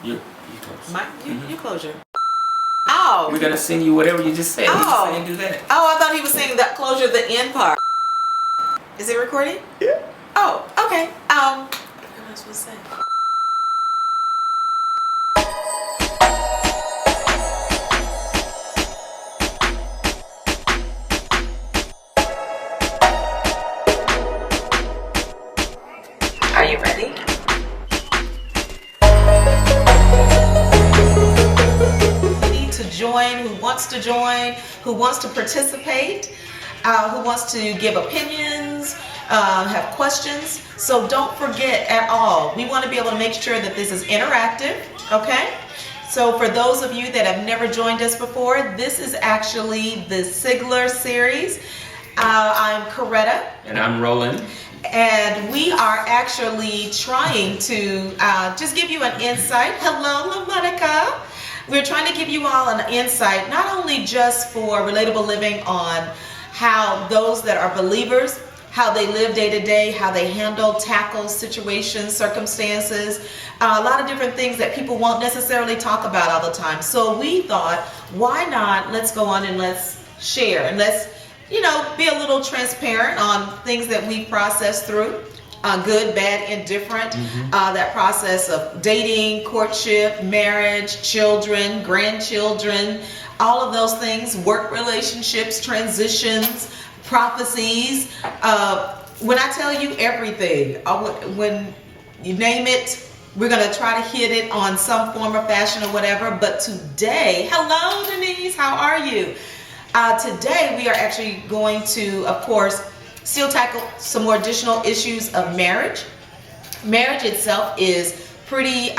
You close. You close your. Oh. We're gonna sing you whatever you just said. Oh. You just do that. Oh, I thought he was saying that closure the end part. Is it recording? Yeah. Oh, okay. What am I supposed to say? Are you ready? Who wants to participate, who wants to give opinions, have questions. So don't forget at all, we want to be able to make sure that this is interactive, okay? So for those of you that have never joined us before, this is actually the Sigler series. I'm Coretta. And I'm Roland. And we are actually trying to just give you an insight. Hello, LaMonica. We're trying to give you all an insight, not only just for Relatable Living on how those that are believers, how they live day to day, how they tackle situations, circumstances, a lot of different things that people won't necessarily talk about all the time. So we thought, why not, let's go on and let's share and let's, be a little transparent on things that we processed through. Good, bad, indifferent, that process of dating, courtship, marriage, children, grandchildren, all of those things, work relationships, transitions, prophecies. When I tell you everything, when you name it, we're going to try to hit it on some form or fashion or whatever. But today, hello Denise, how are you? Today we are actually going to, of course, still tackle some more additional issues of marriage. Marriage itself is pretty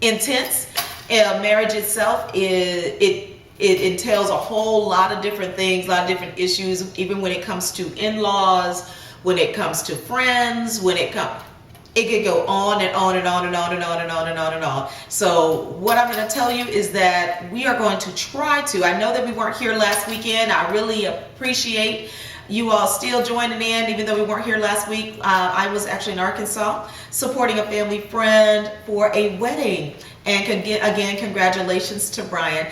intense. Marriage itself it entails a whole lot of different things, a lot of different issues, even when it comes to in-laws, when it comes to friends, it could go on and on and on and on and on and on and on and on. So what I'm going to tell you is that we are going to try to, I know that we weren't here last weekend. I really appreciate you all still joining in, even though we weren't here last week. I was actually in Arkansas supporting a family friend for a wedding. And again, congratulations to Brian.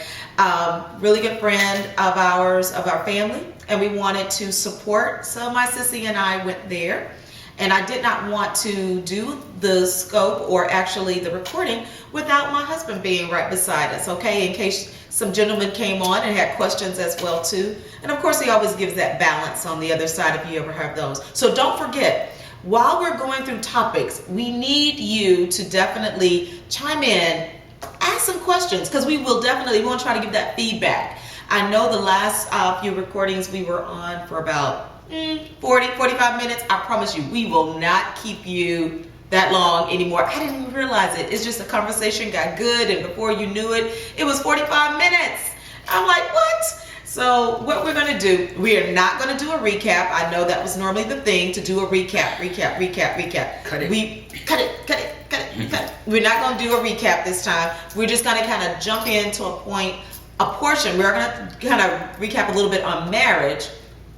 Really good friend of ours, of our family. And we wanted to support. So my sissy and I went there. And I did not want to do the scope or actually the recording without my husband being right beside us, okay? In case some gentlemen came on and had questions as well too. And of course he always gives that balance on the other side if you ever have those. So don't forget, while we're going through topics, we need you to definitely chime in, ask some questions, because we want to try to give that feedback. I know the last few recordings we were on for about 45 minutes. I promise you, we will not keep you that long anymore. I didn't even realize it. It's just the conversation got good, and before you knew it, it was 45 minutes. I'm like, what? So what we're going to do, we are not going to do a recap. I know that was normally the thing, to do a recap. Cut it. Cut it. We're not going to do a recap this time. We're just going to kind of jump into a portion. We're going to kind of recap a little bit on marriage,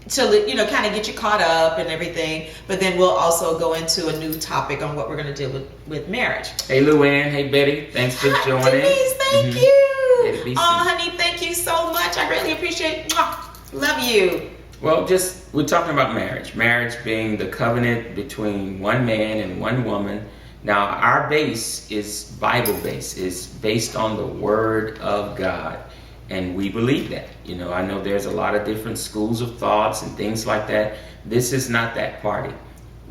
to kind of get you caught up and everything, but then we'll also go into a new topic on what we're going to do with marriage. Hey Luann, hey Betty, thanks for joining. Denise, thank you. Oh honey, thank you so much. I really appreciate it. Love you. Well, we're talking about marriage being the covenant between one man and one woman. Now our base is Bible based, is based on the Word of God. And we believe that. I know there's a lot of different schools of thoughts and things like that. This is not that party.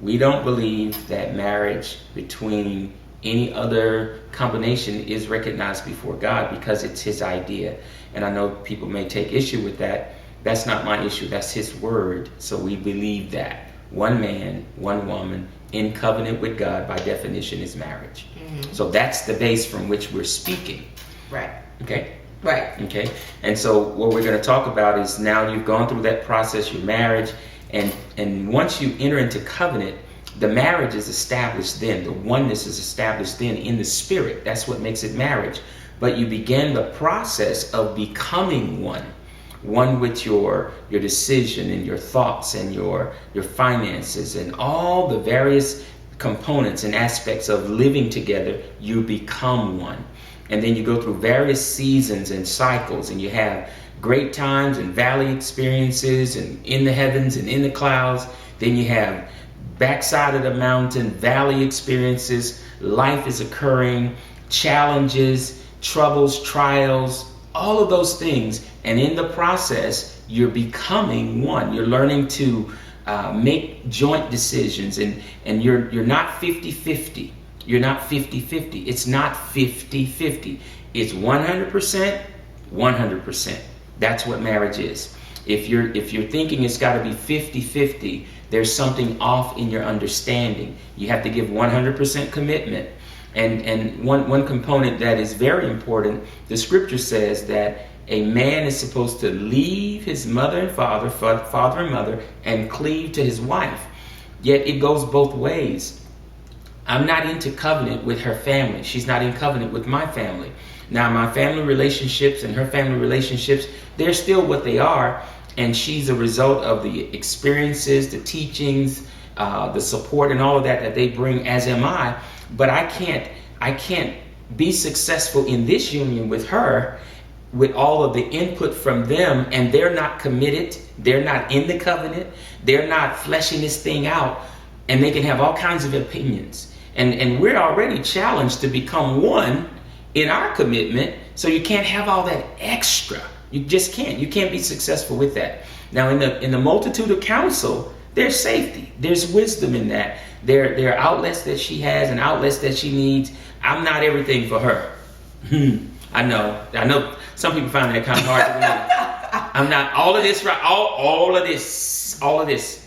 We don't believe that marriage between any other combination is recognized before God because it's His idea. And I know people may take issue with that. That's not my issue. That's His word. So we believe that. One man, one woman in covenant with God, by definition, is marriage. Mm-hmm. So that's the base from which we're speaking. Right. Okay? Right. Okay. And so what we're going to talk about is, now you've gone through that process, your marriage, and once you enter into covenant, the marriage is established then. The oneness is established then in the spirit. That's what makes it marriage. But you begin the process of becoming one with your decision and your thoughts and your finances and all the various components and aspects of living together, you become one. And then you go through various seasons and cycles, and you have great times and valley experiences, and in the heavens and in the clouds. Then you have backside of the mountain, valley experiences. Life is occurring, challenges, troubles, trials, all of those things. And in the process, you're becoming one. You're learning to make joint decisions, and you're not 50-50. You're not 50-50. It's not 50-50. It's 100%, 100%. That's what marriage is. If you're thinking it's got to be 50-50, there's something off in your understanding. You have to give 100% commitment. And one component that is very important, the scripture says that a man is supposed to leave his mother and father and mother, and cleave to his wife. Yet it goes both ways. I'm not into covenant with her family. She's not in covenant with my family. Now, my family relationships and her family relationships, they're still what they are. And she's a result of the experiences, the teachings, the support, and all of that they bring, as am I. But I can't be successful in this union with her with all of the input from them, and they're not committed, they're not in the covenant, they're not fleshing this thing out, and they can have all kinds of opinions. And we're already challenged to become one in our commitment, so you can't have all that extra. You just can't. You can't be successful with that. Now, in the multitude of counsel, there's safety, there's wisdom in that. There are outlets that she has and outlets that she needs. I'm not everything for her. I know. Some people find that kind of hard to believe. I'm not all of this, right? All of this.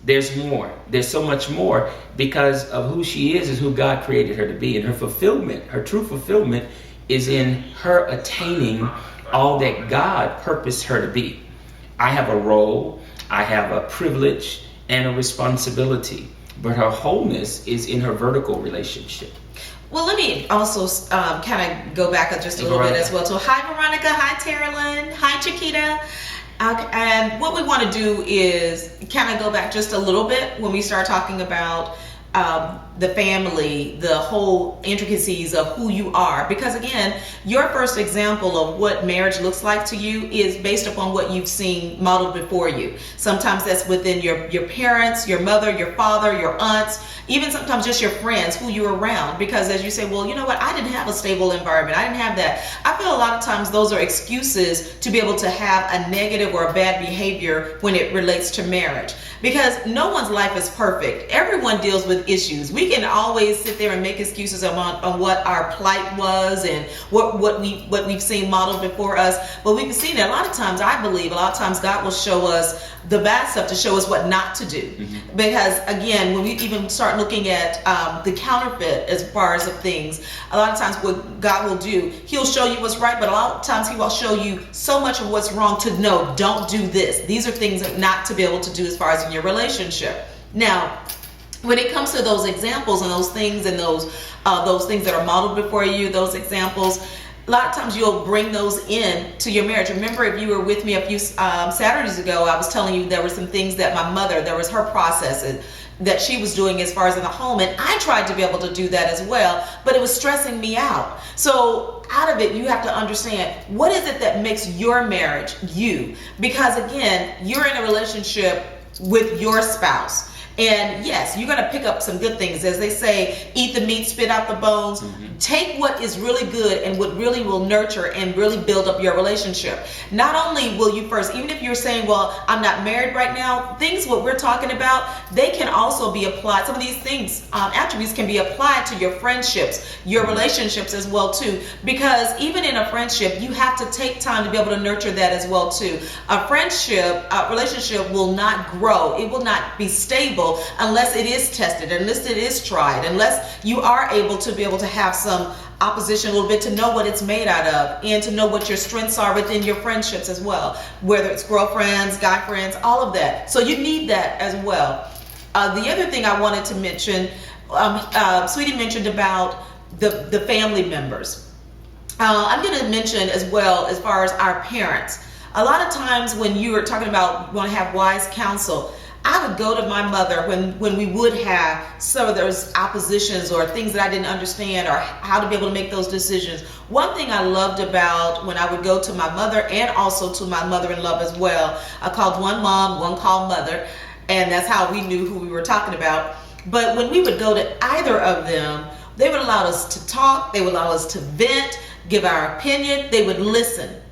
There's more. There's so much more, because of who she is who God created her to be. And her fulfillment, her true fulfillment, is in her attaining all that God purposed her to be. I have a role, I have a privilege and a responsibility, but her wholeness is in her vertical relationship. Well, let me also kind of go back just a little bit as well. So, hi, Veronica. Hi, Terralyn. Hi, Chiquita. And what we want to do is kind of go back just a little bit when we start talking about the family, the whole intricacies of who you are. Because again, your first example of what marriage looks like to you is based upon what you've seen modeled before you. Sometimes that's within your parents, your mother, your father, your aunts, even sometimes just your friends, who you're around. Because as you say, well, you know what, I didn't have a stable environment, I didn't have that. I feel a lot of times those are excuses to be able to have a negative or a bad behavior when it relates to marriage. Because no one's life is perfect. Everyone deals with issues. We can always sit there and make excuses on what our plight was and what we've seen modeled before us. But we've seen that a lot of times, I believe, a lot of times God will show us the bad stuff to show us what not to do. Mm-hmm. Because again, when we even start looking at the counterfeit as far as of things, a lot of times what God will do, he'll show you what's right, but a lot of times he will show you so much of what's wrong to know, don't do this. These are things that not to be able to do as far as in your relationship. Now, when it comes to those examples and those things that are modeled before you, those examples, a lot of times you'll bring those in to your marriage. Remember, if you were with me a few Saturdays ago, I was telling you there were some things that my mother, there was her processes that she was doing as far as in the home, and I tried to be able to do that as well, but it was stressing me out. So out of it, you have to understand, what is it that makes your marriage you? Because again, you're in a relationship with your spouse. And yes, you're going to pick up some good things. As they say, eat the meat, spit out the bones. Mm-hmm. Take what is really good and what really will nurture and really build up your relationship. Not only will you first, even if you're saying, well, I'm not married right now, things what we're talking about, they can also be applied. Some of these things, attributes can be applied to your friendships, your relationships as well too. Because even in a friendship, you have to take time to be able to nurture that as well too. A friendship, a relationship will not grow. It will not be stable unless it is tested, unless it is tried, unless you are able to be able to have some opposition a little bit, to know what it's made out of, and to know what your strengths are within your friendships as well, whether it's girlfriends, guy friends, all of that. So you need that as well. The other thing I wanted to mention, Sweetie mentioned about the family members. I'm going to mention as well, as far as our parents. A lot of times when you are talking about want to have wise counsel, I would go to my mother when we would have some of those oppositions or things that I didn't understand or how to be able to make those decisions. One thing I loved about when I would go to my mother and also to my mother-in-law as well, I called one mom, one called mother, and that's how we knew who we were talking about. But when we would go to either of them, they would allow us to talk, they would allow us to vent, give our opinion, they would listen.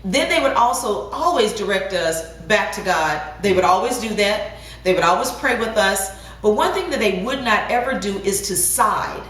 Then they would also always direct us back to God. They would always do that. They would always pray with us. But one thing that they would not ever do is to side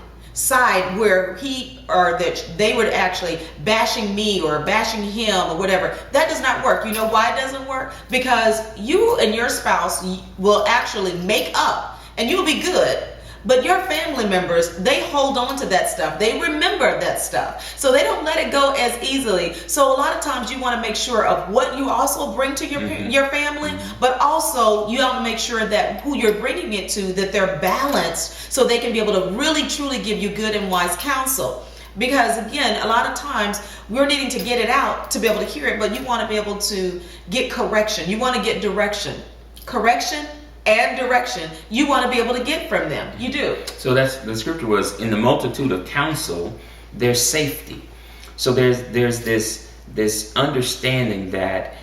where he or that they were actually bashing me or bashing him or whatever. That does not work. You know why it doesn't work? Because you and your spouse will actually make up and you'll be good. But your family members, they hold on to that stuff. They remember that stuff. So they don't let it go as easily. So a lot of times you want to make sure of what you also bring to your family, but also you want to make sure that who you're bringing it to, that they're balanced so they can be able to really truly give you good and wise counsel. Because again, a lot of times we're needing to get it out to be able to hear it, but you want to be able to get correction. You want to get direction. Correction and direction you want to be able to get from them. You do. So that's the scripture was, in the multitude of counsel there's safety. So there's this understanding that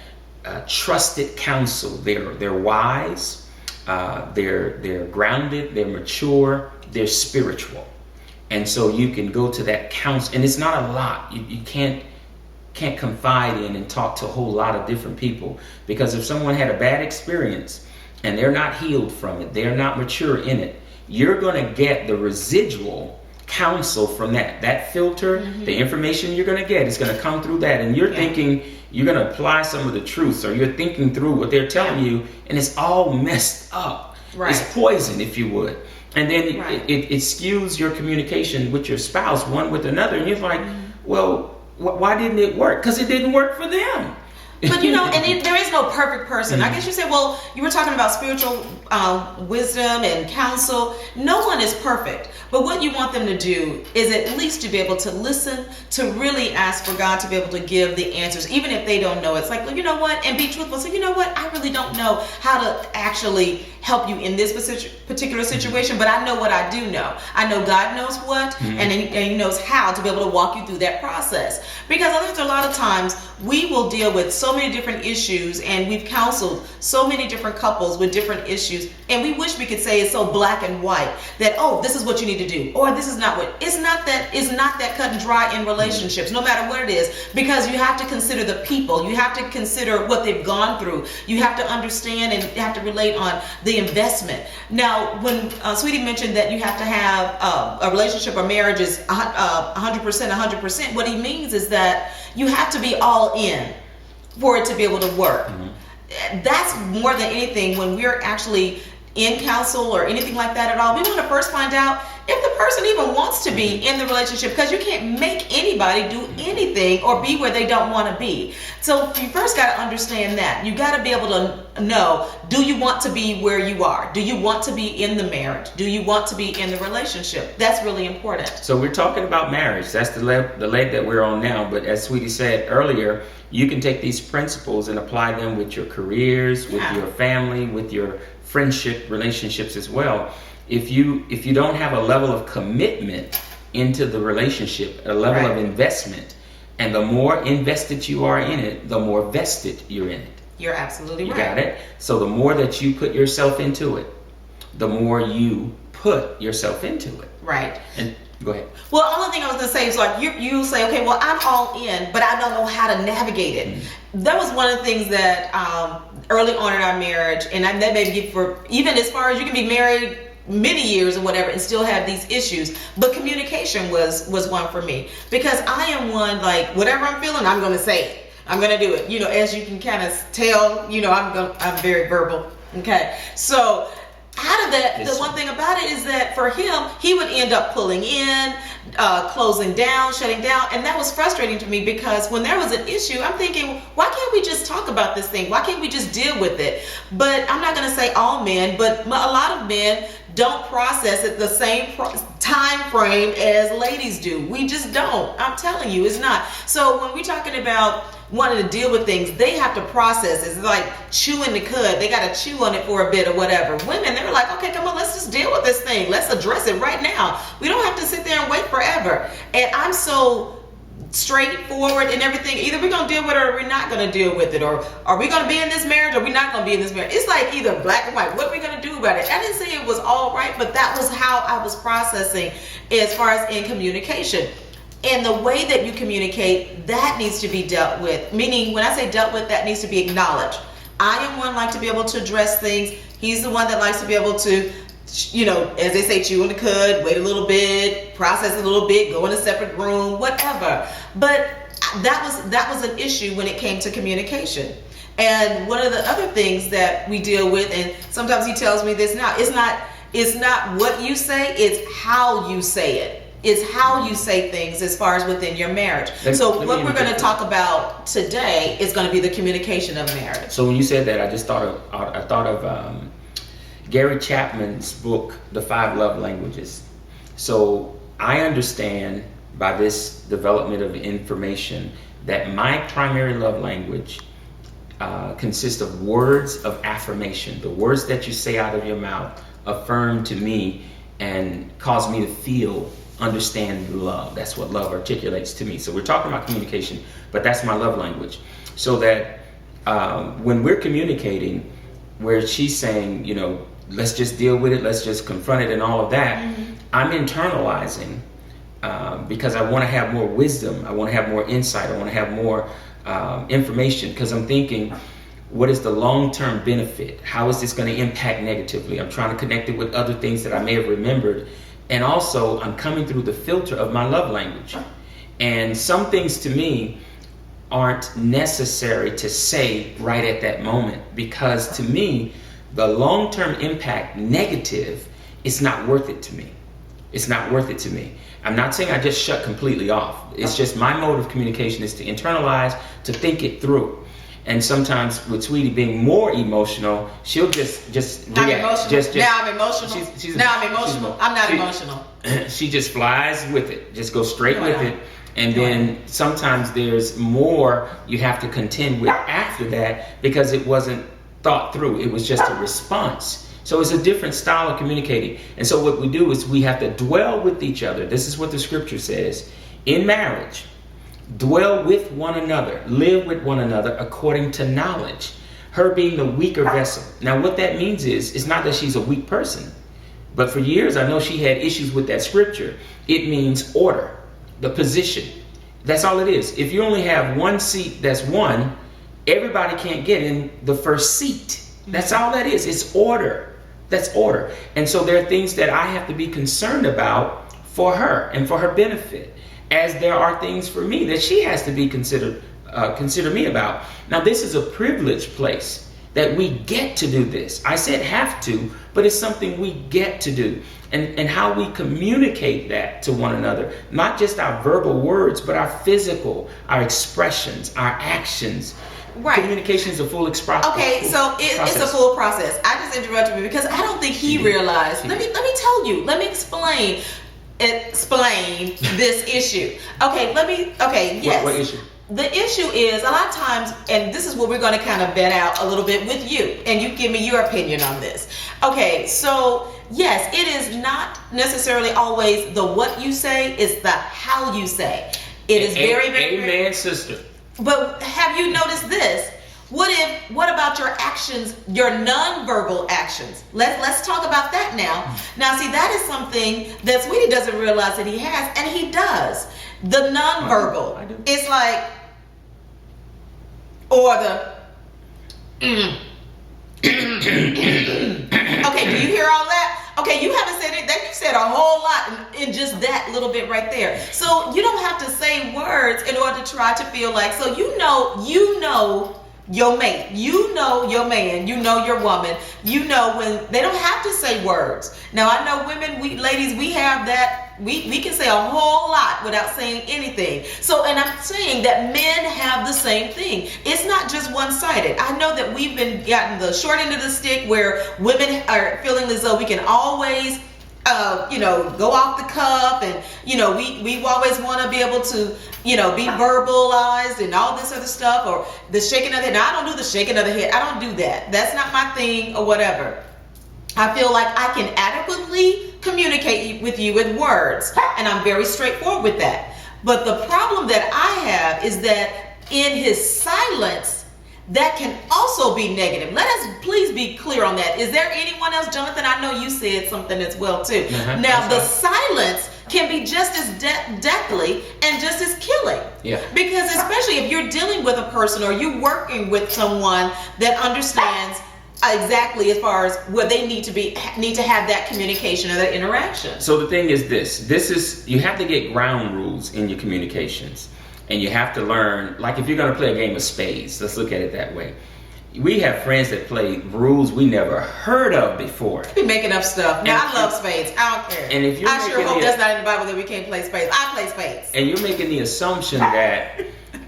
trusted counsel, they're wise, they're grounded, they're mature, they're spiritual. And so you can go to that counsel, and it's not a lot. You can't confide in and talk to a whole lot of different people, because if someone had a bad experience and they're not healed from it, they're not mature in it, you're going to get the residual counsel from that filter. The information you're going to get is going to come through that, and you're thinking you're going to apply some of the truths, or you're thinking through what they're telling you, and it's all messed up. It's poison, if you would. And then it skews your communication with your spouse, one with another, and you're like, well, why didn't it work? Because it didn't work for them. But there is no perfect person. I guess you say, well, you were talking about spiritual wisdom and counsel. No one is perfect. But what you want them to do is at least to be able to listen, to really ask for God to be able to give the answers, even if they don't know. It's like, well, you know what? And be truthful. So, you know what? I really don't know how to actually help you in this particular situation, but I know what I do know. I know God knows what, and he knows how to be able to walk you through that process. Because I think a lot of times we will deal with so many different issues, and we've counseled so many different couples with different issues, and we wish we could say it's so black and white that, oh, this is what you need to do, or this is not what. It's not that cut and dry in relationships, no matter what it is, because you have to consider the people. You have to consider what they've gone through. You have to understand and you have to relate on the investment. Now, when Sweetie mentioned that you have to have a relationship or marriage is 100%, what he means is that you have to be all in for it to be able to work. That's more than anything. When we're actually in counsel or anything like that at all, we want to first find out if the person even wants to be in the relationship, because you can't make anybody do anything or be where they don't want to be. So you first got to understand that. You got to be able to know, do you want to be where you are? Do you want to be in the marriage? Do you want to be in the relationship? That's really important. So we're talking about marriage. That's the leg that we're on now. But as Sweetie said earlier, you can take these principles and apply them with your careers, with your family, with your friendship relationships as well. If you don't have a level of commitment into the relationship, a level of investment, and the more invested you are in it, the more vested you're in it. You're absolutely right. You got it? So the more that you put yourself into it, the more you put yourself into it. Right. And go ahead. Well, the only thing I was going to say is, like, you say, okay, well, I'm all in, but I don't know how to navigate it. That was one of the things that early on in our marriage, and that may be for even as far as you can be married many years or whatever and still have these issues, but communication was one for me, because I am one, like, whatever I'm feeling, I'm going to say it. I'm going to do it. As you can kind of tell, I'm very verbal. Okay. So out of that, the one thing about it is that for him, he would end up pulling in, closing down, shutting down. And that was frustrating to me, because when there was an issue, I'm thinking, why can't we just talk about this thing? Why can't we just deal with it? But I'm not going to say all men, but a lot of men don't process it the same time frame as ladies do. We just don't. I'm telling you, it's not. So when we're talking about wanting to deal with things. They have to process. It's like chewing the cud. They got to chew on it for a bit or whatever. Women, they're like, okay, come on, let's just deal with this thing. Let's address it right now. We don't have to sit there and wait forever. And I'm so straightforward and everything. Either we're going to deal with it or we're not going to deal with it. Or are we going to be in this marriage or we're not going to be in this marriage? It's like either black and white. What are we going to do about it? I didn't say it was all right, but that was how I was processing as far as in communication. And the way that you communicate, that needs to be dealt with. Meaning, when I say dealt with, that needs to be acknowledged. I am one like to be able to address things. He's the one that likes to be able to, you know, as they say, chew on the cud, wait a little bit, process a little bit, go in a separate room, whatever. But that was an issue when it came to communication. And one of the other things that we deal with, and sometimes he tells me this now, it's not what you say, it's how you say it. It's how you say things as far as within your marriage. So what we're going to talk about today is going to be the communication of marriage. So when you said that, I thought of Gary Chapman's book, The 5 Love Languages. So I understand by this development of information that my primary love language consists of words of affirmation. The words that you say out of your mouth affirm to me and cause me to feel, understand love. That's what love articulates to me. So we're talking about communication, but that's my love language. So that when we're communicating, where she's saying, you know, let's just deal with it, let's just confront it and all of that, I'm internalizing because I want to have more wisdom, I want to have more insight, I want to have more information, because I'm thinking, what is the long-term benefit? How is this going to impact negatively? I'm trying to connect it with other things that I may have remembered. And also, I'm coming through the filter of my love language. And some things to me aren't necessary to say right at that moment, because to me, the long-term impact negative is not worth it to me. It's not worth it to me. I'm not saying I just shut completely off. It's just my mode of communication is to internalize, to think it through. And sometimes with Sweetie being more emotional, she'll just react. I'm emotional. Just now I'm emotional. I'm emotional. I'm not emotional. She just flies with it. Just goes straight with it. And then sometimes there's more you have to contend with after that because it wasn't thought through. It was just a response. So it's a different style of communicating. And so what we do is we have to dwell with each other. This is what the scripture says. In marriage, dwell with one another, live with one another according to knowledge. Her being the weaker vessel. Now what that means is, it's not that she's a weak person. But for years, I know she had issues with that scripture. It means order, the position. That's all it is. If you only have one seat that's won, everybody can't get in the first seat. That's all that is. It's order. That's order. And so there are things that I have to be concerned about for her and for her benefit, as there are things for me that she has to be consider me about. Now, this is a privileged place that we get to do this. I said have to, but it's something we get to do. And how we communicate that to one another, not just our verbal words, but our physical, our expressions, our actions. Right. Communication is a full expression. Okay, so it's a full process. I just interrupted you because I don't think he realized. Let me tell you. Let me explain this issue. Yes. What issue? The issue is a lot of times, and this is what we're going to kind of vet out a little bit with you, and you give me your opinion on this. Okay, so yes, it is not necessarily always the what you say, it's the how you say. It is very, very, amen, sister. But have you noticed this? What about your actions, your nonverbal actions? Let's talk about that now. Now, see, that is something that Sweetie doesn't realize that he has, and he does. The nonverbal. I do. It's like, or the okay, do you hear all that? Okay, you haven't said it. You said a whole lot in just that little bit right there. So you don't have to say words in order to try to feel like, so you know your mate, you know your man, you know your woman, you know when they don't have to say words. Now I know women, ladies, we have that. We can say a whole lot without saying anything. So, and I'm saying that men have the same thing. It's not just one-sided. I know that we've gotten the short end of the stick where women are feeling as though we can always go off the cuff, and we always want to be able to be verbalized and all this other stuff, or the shaking of the head. Now, I don't do the shaking of the head. I don't do that. That's not my thing, or whatever. I feel like I can adequately communicate with you with words, and I'm very straightforward with that. But the problem that I have is that in his silence, that can also be negative. Let us please be clear on that. Is there anyone else, Jonathan? I know you said something as well too. Now, the silence can be just as deathly and just as killing. Yeah. Because especially if you're dealing with a person, or you're working with someone that understands exactly as far as what they need to have that communication or that interaction. So the thing is this, you have to get ground rules in your communications. And you have to learn, like if you're going to play a game of spades, let's look at it that way. We have friends that play rules we never heard of before. You be making up stuff. Now, I love spades. I don't care. And if you're I sure hope that's not in the Bible that we can't play spades. I play spades. And you're making the assumption that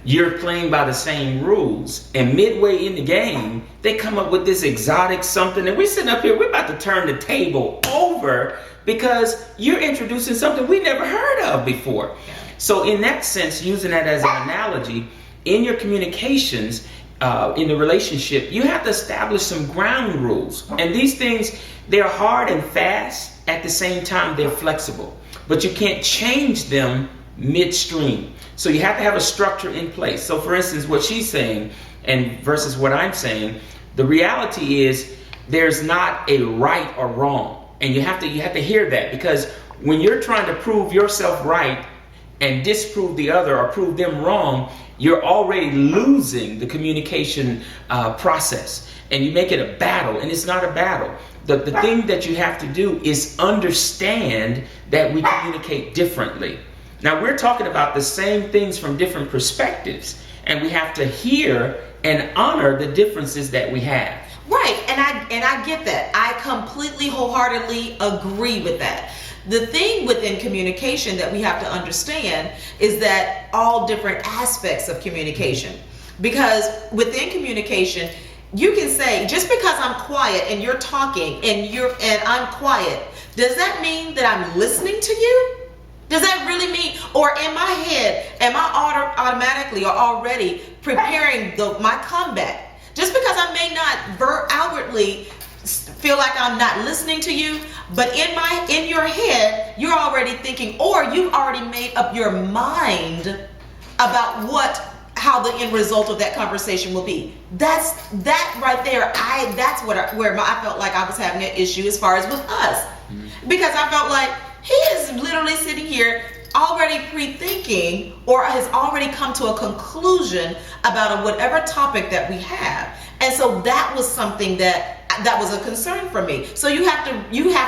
you're playing by the same rules, and midway in the game, they come up with this exotic something, and we're sitting up here, we're about to turn the table over because you're introducing something we never heard of before. So in that sense, using that as an analogy, in your communications, in the relationship, you have to establish some ground rules. And these things, they're hard and fast. At the same time, they're flexible. But you can't change them midstream. So you have to have a structure in place. So for instance, what she's saying and versus what I'm saying, the reality is there's not a right or wrong. And you have to hear that, because when you're trying to prove yourself right and disprove the other or prove them wrong, you're already losing the communication process, and you make it a battle, and it's not a battle. The thing that you have to do is understand that we communicate differently. Now, we're talking about the same things from different perspectives, and we have to hear and honor the differences that we have. Right, and I get that. I completely wholeheartedly agree with that. The thing within communication that we have to understand is that all different aspects of communication, because within communication, you can say, just because I'm quiet and you're talking and I'm quiet, does that mean that I'm listening to you? Does that really mean, or in my head, am I automatically or already preparing my comeback? Just because I may not outwardly feel like I'm not listening to you, but in your head, you're already thinking, or you've already made up your mind about how the end result of that conversation will be. That right there. That's where I felt like I was having an issue as far as with us, because I felt like he is literally sitting here already pre-thinking, or has already come to a conclusion about whatever topic that we have. And so that was something that was a concern for me. So you have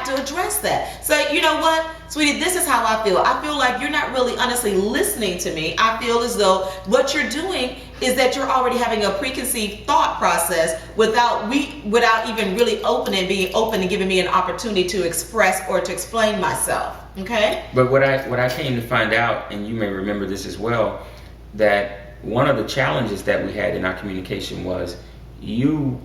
to address that. So, you know what, sweetie, this is how I feel. I feel like you're not really honestly listening to me. I feel as though what you're doing is that you're already having a preconceived thought process without even really being open and giving me an opportunity to express or to explain myself. Okay? But what I came to find out, and you may remember this as well, that one of the challenges that we had in our communication was you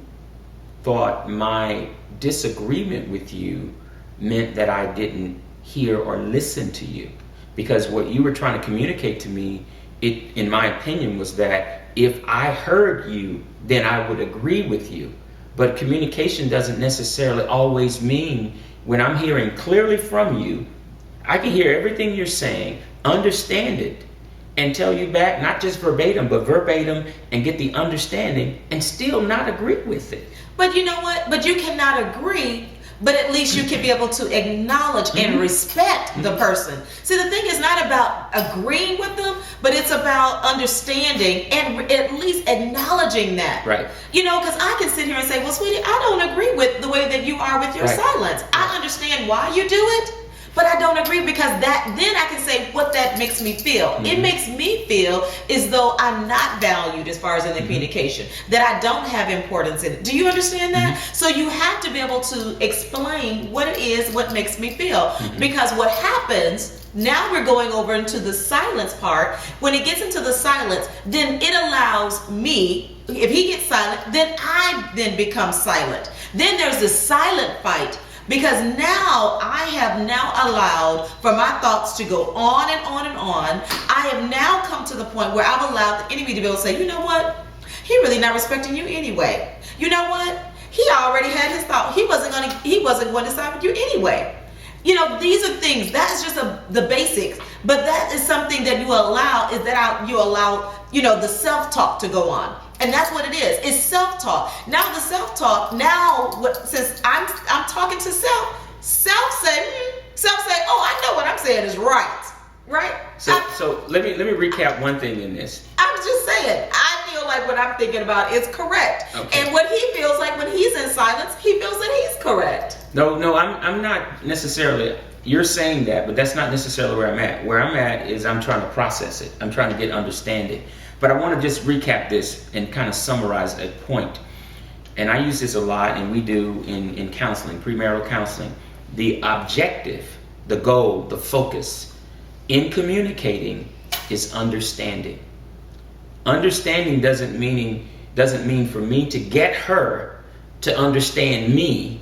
thought my disagreement with you meant that I didn't hear or listen to you, because what you were trying to communicate to me, in my opinion, was that if I heard you, then I would agree with you. But communication doesn't necessarily always mean, when I'm hearing clearly from you, I can hear everything you're saying, understand it, and tell you back, not just verbatim, but verbatim, and get the understanding, and still not agree with it. But you know what? But you cannot agree, but at least you can be able to acknowledge and respect the person. See, the thing is not about agreeing with them, but it's about understanding and at least acknowledging that. Right. You know, because I can sit here and say, well, sweetie, I don't agree with the way that you are with your silence. I understand why you do it, but I don't agree, because then I can say what that makes me feel. It makes me feel as though I'm not valued as far as in the communication, that I don't have importance in it. Do you understand that? So you have to be able to explain what it is, what makes me feel. Because what happens, now we're going over into the silence part. When it gets into the silence, then it allows me, if he gets silent, then I then become silent. Then there's this silent fight Because now I have now allowed for my thoughts to go on and on and on. I have now come to the point where I've allowed the enemy to be able to say, you know what? He really not respecting you anyway. You know what? He already had his thought. He wasn't going to side with you anyway. You know, these are things. That is just the basics. But that is something that you allow, you know, the self-talk to go on. And that's what it is. It's self-talk. Now the self-talk, since I'm talking to self say, oh, I know what I'm saying is right. Right? So let me recap one thing in this. I'm just saying, I feel like what I'm thinking about is correct. Okay. And what he feels like when he's in silence, he feels that he's correct. No, I'm not necessarily, you're saying that, but that's not necessarily where I'm at. Where I'm at is I'm trying to process it. I'm trying to get understanding. But I want to just recap this and kind of summarize a point. And I use this a lot, and we do in counseling, premarital counseling. The objective, the goal, the focus in communicating is understanding. Understanding doesn't mean for me to get her to understand me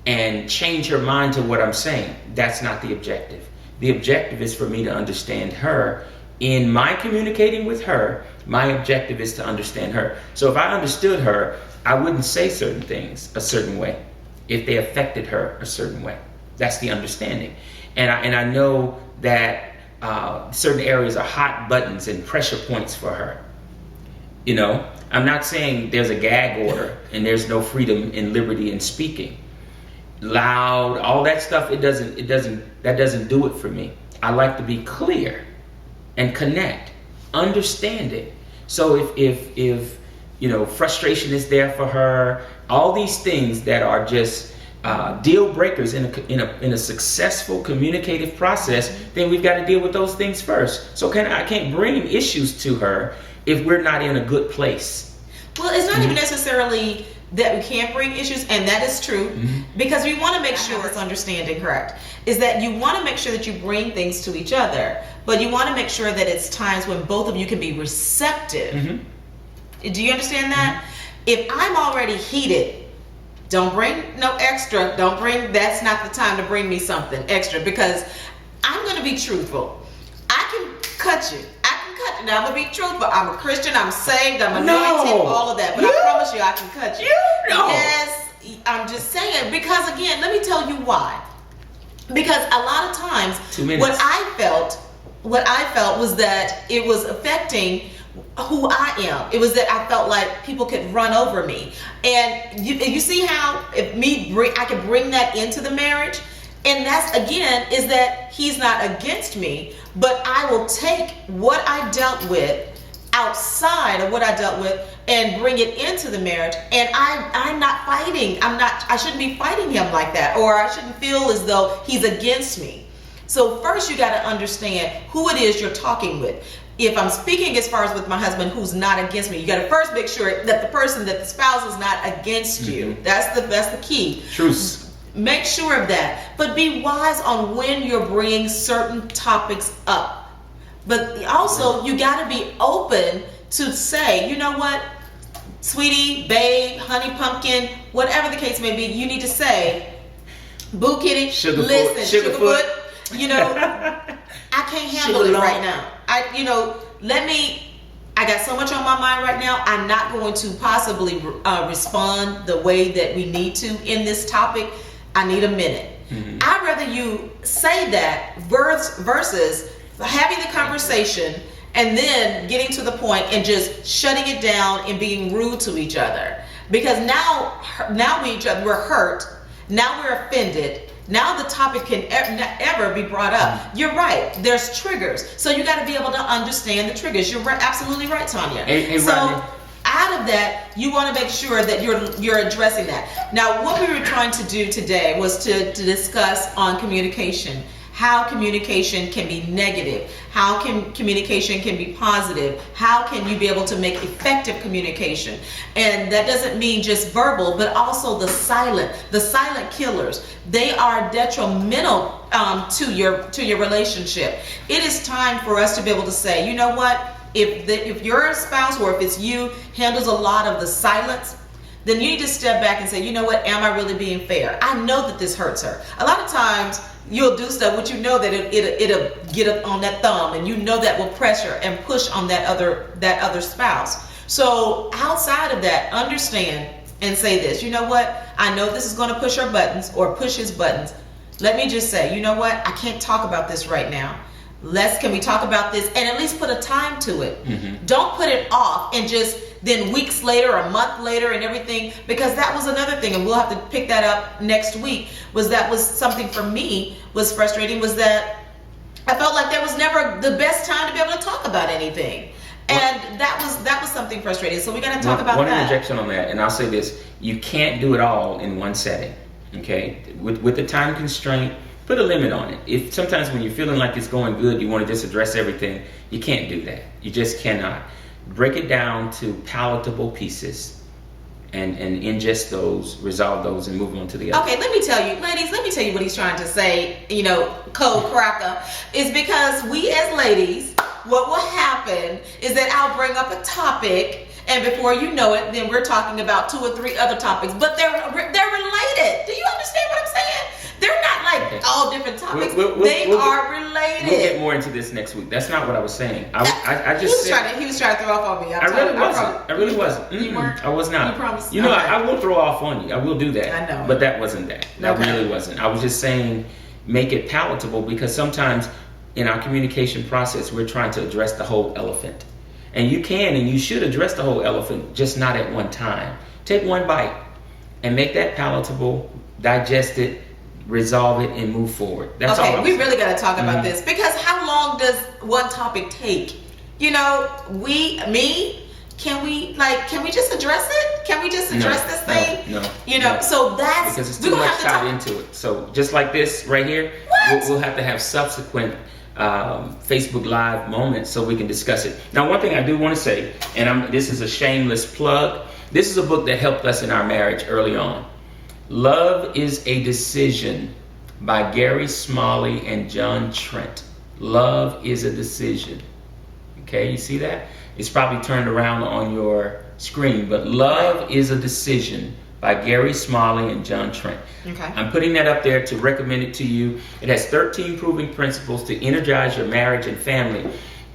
and change her mind to what I'm saying. That's not the objective. The objective is for me to understand her. In my communicating with her, my objective is to understand her. So if I understood her, I wouldn't say certain things a certain way if they affected her a certain way. That's the understanding. And I know that certain areas are hot buttons and pressure points for her. You know, I'm not saying there's a gag order and there's no freedom and liberty in speaking. Loud, all that stuff, that doesn't do it for me. I like to be clear and connect, understand it. So if you know, frustration is there for her, all these things that are just deal breakers in a successful communicative process, then we've got to deal with those things first. So I can't bring issues to her if we're not in a good place. Well, it's not even necessarily that we can't bring issues, and that is true, because we want to make sure it's understanding correct. Is that you want to make sure that you bring things to each other, but you want to make sure that it's times when both of you can be receptive. Do you understand that? If I'm already heated, don't bring no extra. That's not the time to bring me something extra, because I'm going to be truthful. I can cut you. Now, I'm going to be truthful. I'm a Christian. I'm saved. I'm anointed. All of that. But I promise you, I can cut you. Yes, I'm just saying. Because, again, let me tell you why. Because a lot of times, what I felt was that it was affecting who I am. It was that I felt like people could run over me. And you see how I can bring that into the marriage? And that's, again, is that he's not against me, but I will take what I dealt with outside of what I dealt with and bring it into the marriage. And I'm not fighting. I shouldn't be fighting him like that, or I shouldn't feel as though he's against me. So first you got to understand who it is you're talking with. If I'm speaking as far as with my husband who's not against me, you got to first make sure that the spouse is not against you. That's the key. Truth. Make sure of that. But be wise on when you're bringing certain topics up. But also, you got to be open to say, you know what, sweetie, babe, honey pumpkin, whatever the case may be, you need to say, boo kitty, sugarfoot, you know, I can't handle it right now. I got so much on my mind right now. I'm not going to possibly respond the way that we need to in this topic. I need a minute. I'd rather you say that versus having the conversation and then getting to the point and just shutting it down and being rude to each other. Because now we're hurt. Now we're offended. Now the topic can ever be brought up. You're right. There's triggers. So you got to be able to understand the triggers. You're right, absolutely right, Tanya. So out of that, you want to make sure that you're addressing that. Now, what we were trying to do today was to discuss on communication. How communication can be negative. How communication can be positive. How can you be able to make effective communication? And that doesn't mean just verbal, but also the silent killers. They are detrimental to your relationship. It is time for us to be able to say, you know what? If your spouse or if it's you handles a lot of the silence, then you need to step back and say, you know what, am I really being fair? I know that this hurts her. A lot of times you'll do stuff which you know that it'll get up on that thumb, and you know that will pressure and push on that other spouse. So outside of that, understand and say this, you know what, I know this is going to push her buttons or push his buttons. Let me just say, you know what, I can't talk about this right now. Can we talk about this and at least put a time to it? Mm-hmm. Don't put it off and just then weeks later, a month later and everything, because that was another thing, and we'll have to pick that up next week, was something for me was frustrating, was that I felt like there was never the best time to be able to talk about anything. And that was something frustrating. So we're going to talk about that. One interjection on that, and I'll say this. You can't do it all in one setting, okay? With the time constraint, put a limit on it. If sometimes when you're feeling like it's going good, you want to just address everything, you can't do that. You just cannot. Break it down to palatable pieces and ingest those, resolve those, and move on to the other. Okay, let me tell you, ladies, what he's trying to say, cold cracker, is because we as ladies, what will happen is that I'll bring up a topic, and before you know it, then we're talking about 2 or 3 other topics, but they're related. Do you understand what I'm saying? They're not like all different topics. They are related. We'll get more into this next week. That's not what I was saying. I just he was trying to throw off on me. I really wasn't. You weren't? I was not. You promised. Okay. I will throw off on you. I will do that. I know. But that wasn't that. That really wasn't. I was just saying, make it palatable, because sometimes in our communication process, we're trying to address the whole elephant. And you can and you should address the whole elephant, just not at one time. Take one bite and make that palatable, digest it, resolve it, and move forward. That's all. Okay, we really got to talk about this, because how long does one topic take? Can we just address it? Can we just address this thing? No. So that's because it's too much tied into it. So just like this right here, we'll have to have subsequent Facebook Live moments so we can discuss it. Now, one thing I do want to say, and this is a shameless plug. This is a book that helped us in our marriage early on. Love is a Decision by Gary Smalley and John Trent. Love is a Decision. Okay, you see that? It's probably turned around on your screen, but Love is a Decision by Gary Smalley and John Trent. Okay. I'm putting that up there to recommend it to you. It has 13 proven principles to energize your marriage and family.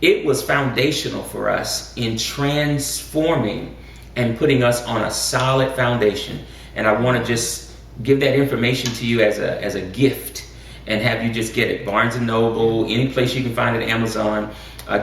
It was foundational for us in transforming and putting us on a solid foundation. And I want to just give that information to you as a gift, and have you just get it. Barnes & Noble, any place you can find it, Amazon.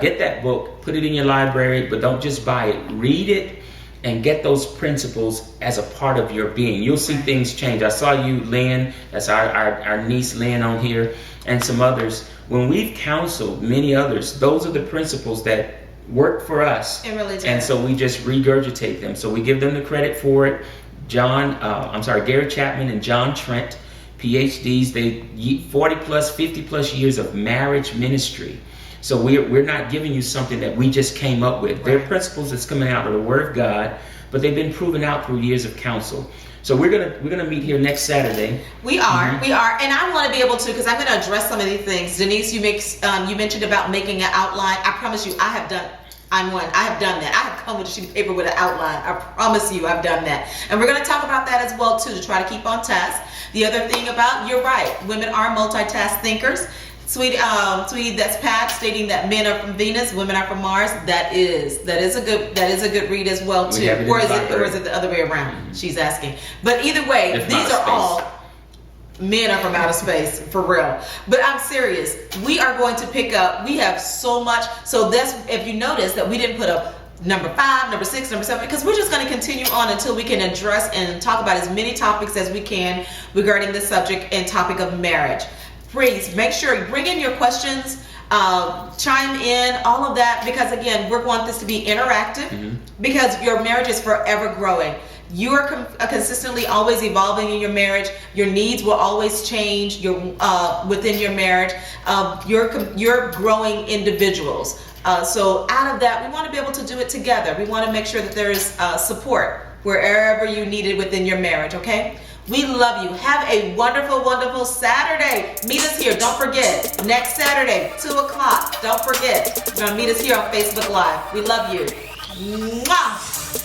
Get that book, put it in your library, but don't just buy it. Read it and get those principles as a part of your being. You'll see things change. I saw you, Lynn, that's our niece Lynn on here, and some others. When we've counseled many others, those are the principles that work for us. It really does. And so we just regurgitate them. So we give them the credit for it. Gary Chapman and John Trent, PhDs, they 40 plus, 50 plus years of marriage ministry. So we're not giving you something that we just came up with. They're principles that's coming out of the Word of God, but they've been proven out through years of counsel. So we're gonna meet here next Saturday. We are, and I want to be able to, because I'm going to address some of these things. Denise, you mentioned about making an outline. I promise you, I have done that. I have come with a sheet of paper with an outline. I promise you, I've done that. And we're going to talk about that as well too, to try to keep on task. The other thing about, you're right, women are multitask thinkers. Sweetie, that's Pat stating that men are from Venus, women are from Mars. That is a good read as well too. Or is it the other way around? She's asking. But either way, these are all men are from outer space, for real. But I'm serious. We are going to pick up. We have so much. So that's, if you notice that we didn't put up number 5, number 6, number 7, because we're just going to continue on until we can address and talk about as many topics as we can regarding the subject and topic of marriage. Please make sure you bring in your questions, chime in, all of that, because again, we want this to be interactive, because your marriage is forever growing. You are consistently always evolving in your marriage. Your needs will always change. Within your marriage, you're growing individuals. So out of that, we want to be able to do it together. We want to make sure that there is support wherever you need it within your marriage. Okay. We love you. Have a wonderful, wonderful Saturday. Meet us here. Don't forget. Next Saturday, 2 o'clock. Don't forget. You're going to meet us here on Facebook Live. We love you. Mwah!